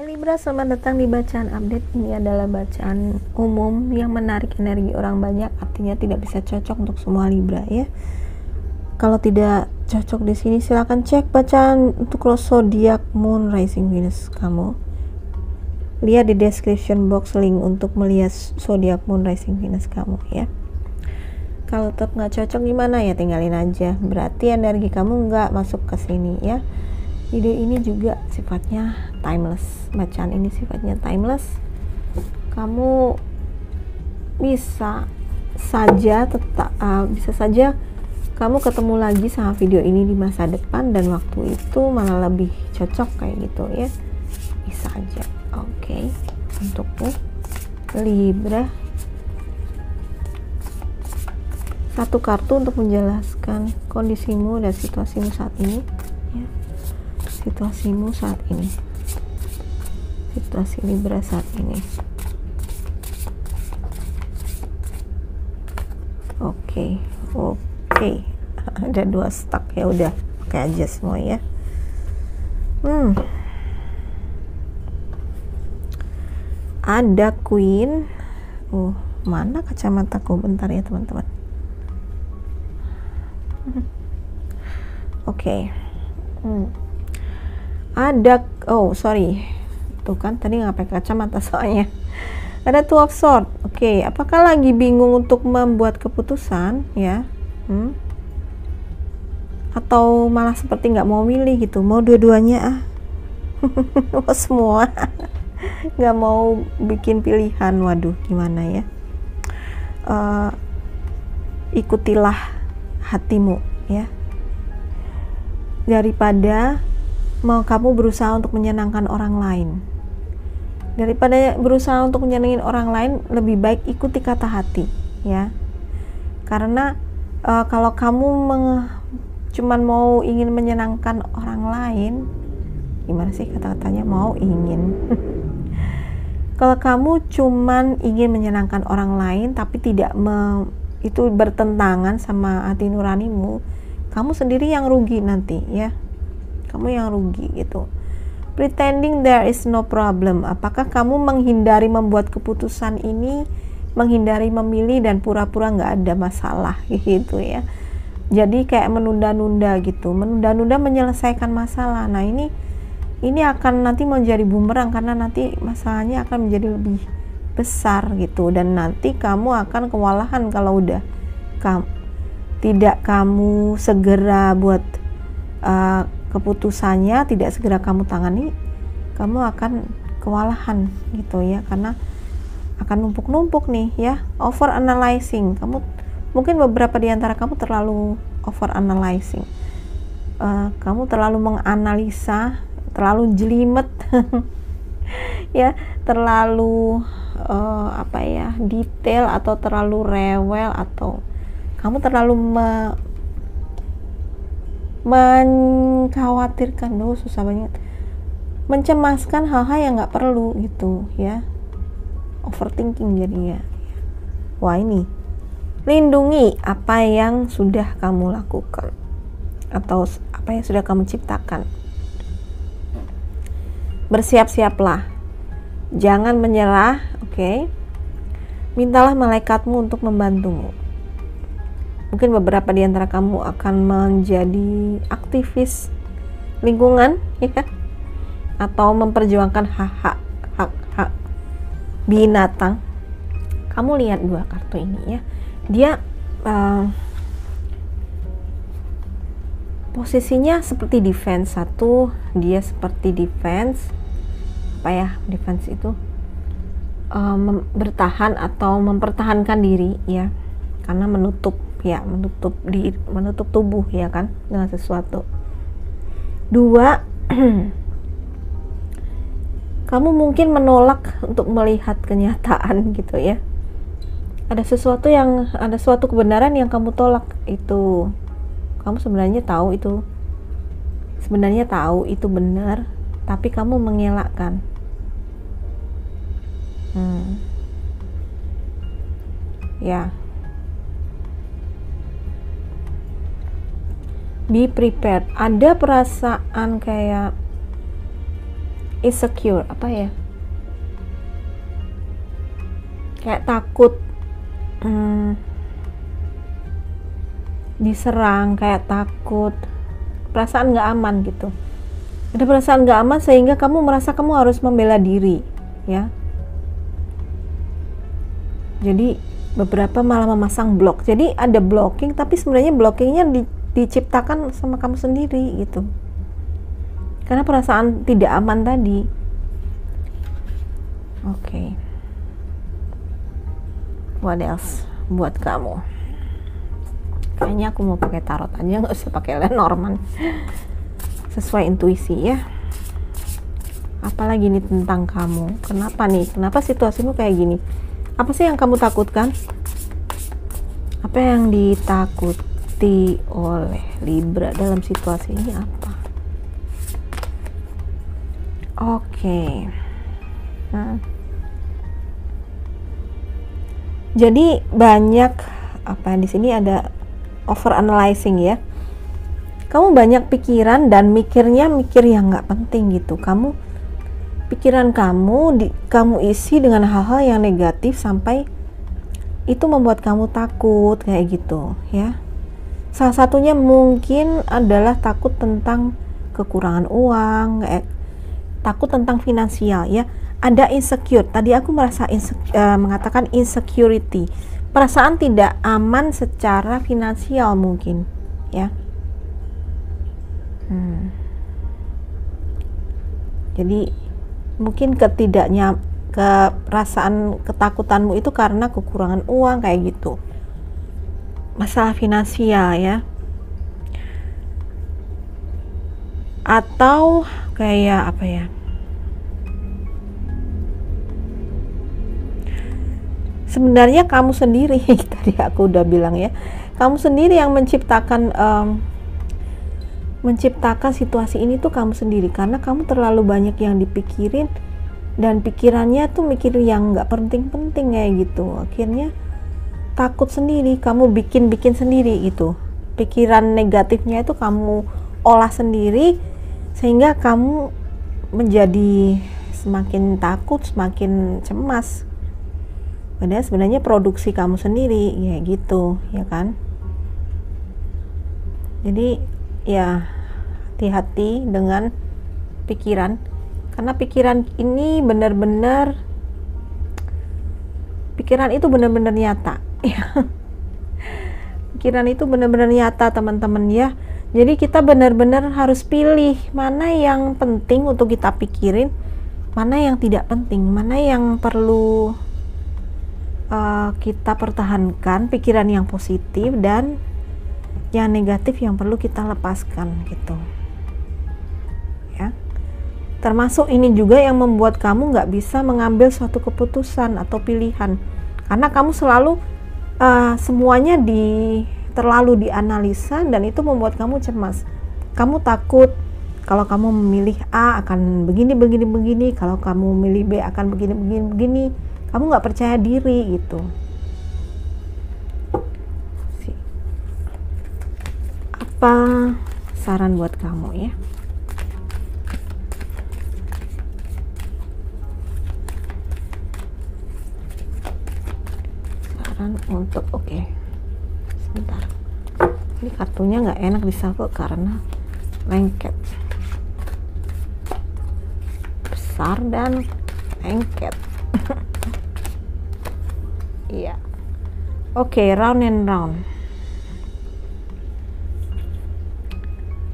Hai Libra, selamat datang di bacaan update. Ini adalah bacaan umum yang menarik energi orang banyak, artinya tidak bisa cocok untuk semua Libra ya. Kalau tidak cocok di sini silahkan cek bacaan untuk zodiak Moon Rising Venus kamu. Lihat di description box link untuk melihat zodiak Moon Rising Venus kamu ya. Kalau tetap nggak cocok gimana ya, tinggalin aja. Berarti energi kamu nggak masuk ke sini ya. Video ini juga sifatnya timeless. Bacaan ini sifatnya timeless. Kamu bisa saja kamu ketemu lagi sama video ini di masa depan, dan waktu itu malah lebih cocok kayak gitu ya. Bisa aja. Oke. Untukmu Libra, satu kartu untuk menjelaskan kondisimu dan situasimu saat ini ya. Situasimu saat ini, situasi Libra saat ini. Oke. Ada 2 stack ya, udah pakai aja semua ya. Ada Queen. Mana kacamataku, bentar ya teman-teman. Oke. Ada, sorry, tuh kan tadi nggak pakai kacamata soalnya. Ada 2 of Swords. Oke, apakah lagi bingung untuk membuat keputusan ya, atau malah seperti nggak mau milih gitu, mau dua-duanya semua, nggak mau bikin pilihan. Waduh, gimana ya, ikutilah hatimu ya, daripada kamu berusaha untuk menyenangkan orang lain. Daripada berusaha untuk menyenangin orang lain, lebih baik ikuti kata hati ya. Karena kalau kamu cuman mau ingin menyenangkan orang lain, gimana sih kata-katanya, mau ingin kalau kamu cuman ingin menyenangkan orang lain tapi tidak itu bertentangan sama hati nuranimu, kamu sendiri yang rugi nanti ya. Kamu yang rugi gitu. Pretending there is no problem. Apakah kamu menghindari membuat keputusan ini, menghindari memilih dan pura-pura nggak ada masalah gitu ya. Jadi kayak menunda-nunda gitu, menunda-nunda menyelesaikan masalah. Nah ini akan nanti menjadi bumerang, karena nanti masalahnya akan menjadi lebih besar gitu, dan nanti kamu akan kewalahan kalau udah tidak kamu segera buat keputusannya, tidak segera kamu tangani, kamu akan kewalahan gitu ya, karena akan numpuk-numpuk nih ya. Over analyzing, kamu mungkin beberapa di antara kamu terlalu over analyzing, kamu terlalu menganalisa, terlalu jelimet ya, terlalu detail, atau terlalu rewel, atau kamu terlalu mengkhawatirkan, susah banget, mencemaskan hal-hal yang nggak perlu gitu ya, overthinking jadinya. Wah, ini lindungi apa yang sudah kamu lakukan atau apa yang sudah kamu ciptakan. Bersiap-siaplah, jangan menyerah. Oke. Mintalah malaikatmu untuk membantumu. Mungkin beberapa di antara kamu akan menjadi aktivis lingkungan ya, atau memperjuangkan hak binatang. Kamu lihat 2 kartu ini ya. Dia posisinya seperti defense. Dia seperti defense. Defense itu bertahan atau mempertahankan diri ya, karena menutup tubuh ya kan, dengan sesuatu. 2, kamu mungkin menolak untuk melihat kenyataan gitu ya. Ada suatu kebenaran yang kamu tolak itu. Kamu sebenarnya tahu itu benar, tapi kamu mengelakkan. Ya. Be prepared. Ada perasaan kayak insecure, apa ya, kayak takut diserang, kayak takut, perasaan nggak aman gitu. Ada perasaan nggak aman sehingga kamu merasa kamu harus membela diri, ya. Jadi beberapa malah memasang blok. Jadi ada blocking, tapi sebenarnya blockingnya diciptakan sama kamu sendiri gitu. Karena perasaan tidak aman tadi. Oke. What else buat kamu? Kayaknya aku mau pakai tarot aja, nggak usah pakai Lenormand. Sesuai intuisi ya. Apalagi nih tentang kamu? Kenapa nih? Kenapa situasimu kayak gini? Apa sih yang kamu takutkan? Apa yang ditakuti oleh Libra dalam situasi ini apa? Oke. Jadi banyak apa di sini ada over analyzing ya. Kamu banyak pikiran dan mikir yang nggak penting gitu. Pikiran kamu isi dengan hal-hal yang negatif sampai itu membuat kamu takut kayak gitu ya. Salah satunya mungkin adalah takut tentang kekurangan uang, takut tentang finansial ya. Ada insecure. Tadi aku merasa mengatakan insecurity. Perasaan tidak aman secara finansial mungkin ya. Jadi mungkin perasaan ketakutanmu itu karena kekurangan uang kayak gitu, masalah finansial ya, atau kayak apa ya, sebenarnya kamu sendiri tadi aku udah bilang ya, kamu sendiri yang menciptakan situasi ini tuh kamu sendiri, karena kamu terlalu banyak yang dipikirin dan pikirannya tuh mikir yang nggak penting-penting kayak gitu. Akhirnya takut sendiri, kamu bikin sendiri gitu. Pikiran negatifnya itu kamu olah sendiri sehingga kamu menjadi semakin takut, semakin cemas. Padahal sebenarnya produksi kamu sendiri ya gitu, ya kan? Jadi ya hati-hati dengan pikiran, karena pikiran itu benar-benar nyata ya. Pikiran itu benar-benar nyata teman-teman ya. Jadi kita benar-benar harus pilih mana yang penting untuk kita pikirin, mana yang tidak penting, mana yang perlu kita pertahankan, pikiran yang positif, dan yang negatif yang perlu kita lepaskan gitu ya. Termasuk ini juga yang membuat kamu nggak bisa mengambil suatu keputusan atau pilihan, karena kamu selalu semuanya terlalu dianalisa, dan itu membuat kamu cemas. Kamu takut kalau kamu memilih A akan begini, kalau kamu memilih B akan begini. Kamu nggak percaya diri gitu. Apa saran buat kamu ya? Saran untuk sebentar. Ini kartunya nggak enak disaku karena lengket, besar dan lengket. Iya. Round and round.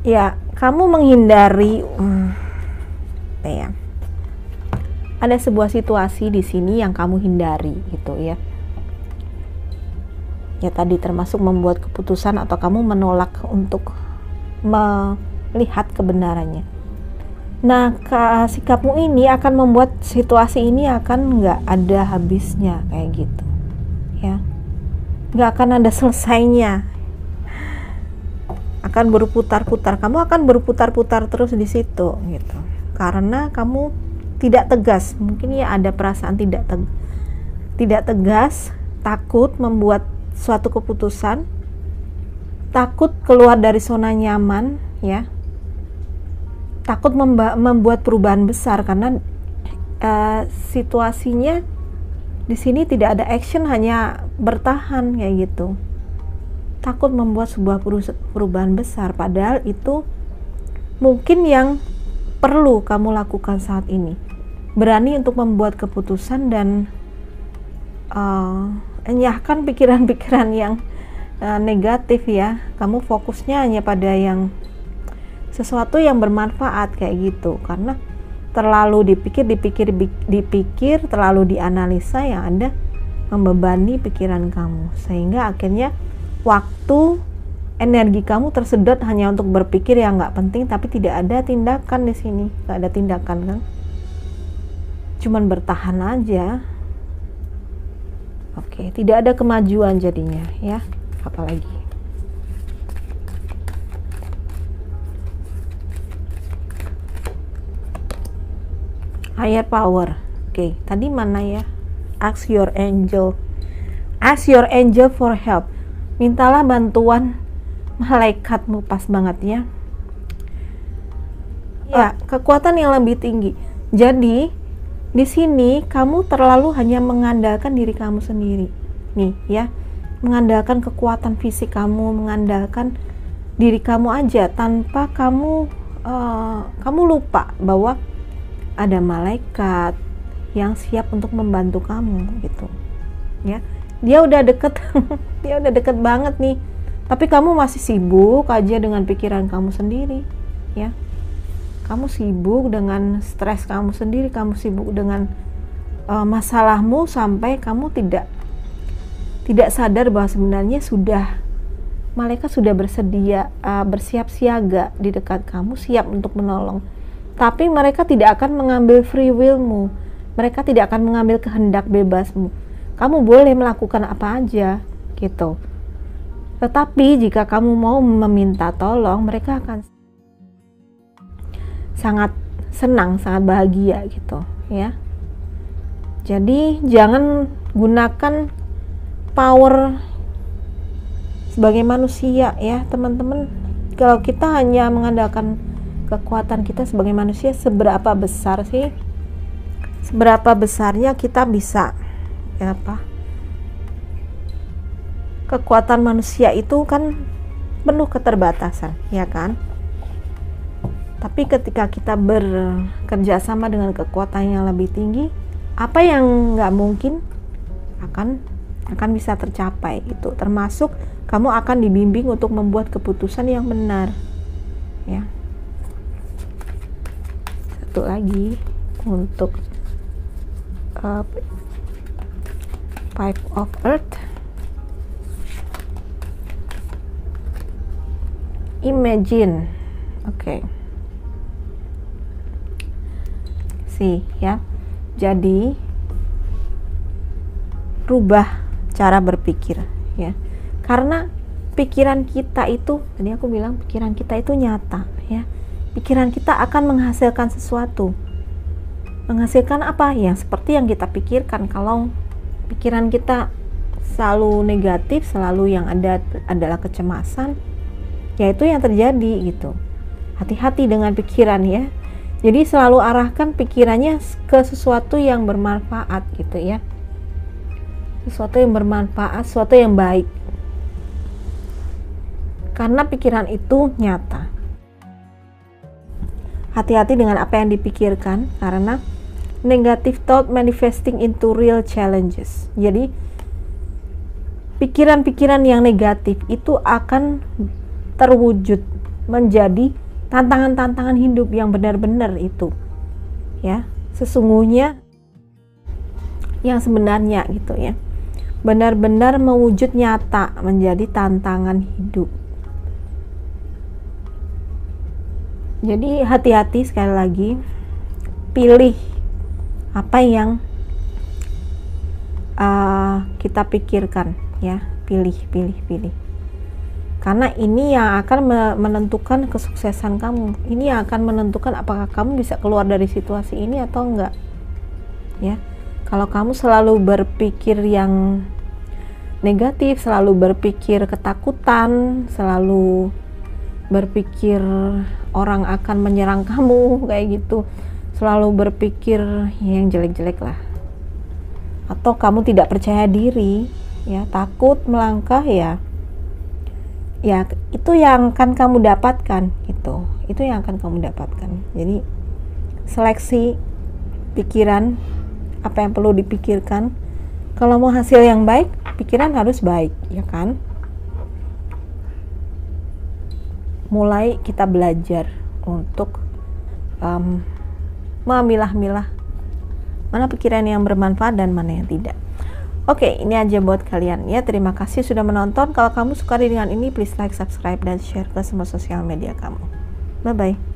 Ya, kamu menghindari ya. Ada sebuah situasi di sini yang kamu hindari gitu ya. Ya tadi termasuk membuat keputusan atau kamu menolak untuk melihat kebenarannya. Nah, sikapmu ini akan membuat situasi ini akan nggak ada habisnya kayak gitu ya. Nggak akan ada selesainya. Akan berputar-putar, kamu akan berputar-putar terus di situ gitu, karena kamu tidak tegas. Mungkin ya ada perasaan tidak tegas, takut membuat suatu keputusan, takut keluar dari zona nyaman ya, takut membuat perubahan besar karena situasinya di sini tidak ada action, hanya bertahan kayak gitu. Takut membuat sebuah perubahan besar, padahal itu mungkin yang perlu kamu lakukan saat ini. Berani untuk membuat keputusan dan enyahkan pikiran-pikiran yang negatif ya. Kamu fokusnya hanya pada yang sesuatu yang bermanfaat kayak gitu, karena terlalu dipikir, terlalu dianalisa, yang ada membebani pikiran kamu, sehingga akhirnya waktu, energi kamu tersedot hanya untuk berpikir yang nggak penting, tapi tidak ada tindakan di sini, nggak ada tindakan kan, cuman bertahan aja. Oke, tidak ada kemajuan jadinya ya, apalagi. Higher power. Oke, tadi mana ya? Ask your angel. Ask your angel for help. Mintalah bantuan malaikatmu, pas banget ya. Ya, kekuatan yang lebih tinggi. Jadi, di sini kamu terlalu hanya mengandalkan diri kamu sendiri. Nih ya, mengandalkan kekuatan fisik kamu, mengandalkan diri kamu aja, tanpa kamu lupa bahwa ada malaikat yang siap untuk membantu kamu gitu ya. Dia udah deket dia udah deket banget nih, tapi kamu masih sibuk aja dengan pikiran kamu sendiri ya. Kamu sibuk dengan stres kamu sendiri, kamu sibuk dengan masalahmu, sampai kamu tidak sadar bahwa sebenarnya malaikat sudah bersedia, bersiap siaga di dekat kamu, siap untuk menolong. Tapi mereka tidak akan mengambil free willmu, mereka tidak akan mengambil kehendak bebasmu. Kamu boleh melakukan apa aja gitu. Tetapi jika kamu mau meminta tolong, mereka akan sangat senang, sangat bahagia gitu ya. Jadi jangan gunakan power sebagai manusia ya teman-teman. Kalau kita hanya mengandalkan kekuatan kita sebagai manusia, seberapa besar sih? Seberapa besarnya kita bisa ya apa? Kekuatan manusia itu kan penuh keterbatasan, ya kan? Tapi ketika kita bekerja sama dengan kekuatan yang lebih tinggi, apa yang nggak mungkin akan bisa tercapai itu. Termasuk kamu akan dibimbing untuk membuat keputusan yang benar, ya. Satu lagi untuk Five of Earth, imagine. Oke. Ya. Jadi rubah cara berpikir ya. Karena pikiran kita itu, tadi aku bilang pikiran kita itu nyata ya. Pikiran kita akan menghasilkan sesuatu. Menghasilkan apa? Yang seperti yang kita pikirkan. Kalau pikiran kita selalu negatif, selalu yang ada adalah kecemasan, ya itu yang terjadi gitu. Hati-hati dengan pikiran ya. Jadi selalu arahkan pikirannya ke sesuatu yang bermanfaat gitu ya. Sesuatu yang bermanfaat, sesuatu yang baik. Karena pikiran itu nyata. Hati-hati dengan apa yang dipikirkan, karena negative thought manifesting into real challenges. Jadi pikiran-pikiran yang negatif itu akan terwujud menjadi tantangan-tantangan hidup yang benar-benar itu ya, sesungguhnya yang sebenarnya gitu ya, benar-benar mewujud nyata menjadi tantangan hidup. Jadi hati-hati, sekali lagi pilih apa yang kita pikirkan ya, pilih. Karena ini yang akan menentukan kesuksesan kamu. Ini yang akan menentukan apakah kamu bisa keluar dari situasi ini atau enggak. Ya. Kalau kamu selalu berpikir yang negatif, selalu berpikir ketakutan, selalu berpikir orang akan menyerang kamu kayak gitu, selalu berpikir yang jelek-jelek lah, atau kamu tidak percaya diri ya, takut melangkah ya itu yang akan kamu dapatkan gitu, itu yang akan kamu dapatkan. Jadi seleksi pikiran, apa yang perlu dipikirkan. Kalau mau hasil yang baik, pikiran harus baik, ya kan? Mulai kita belajar untuk memilah-milah mana pikiran yang bermanfaat dan mana yang tidak. Oke, ini aja buat kalian ya. Terima kasih sudah menonton. Kalau kamu suka dengan ini, please like, subscribe, dan share ke semua sosial media kamu. Bye-bye.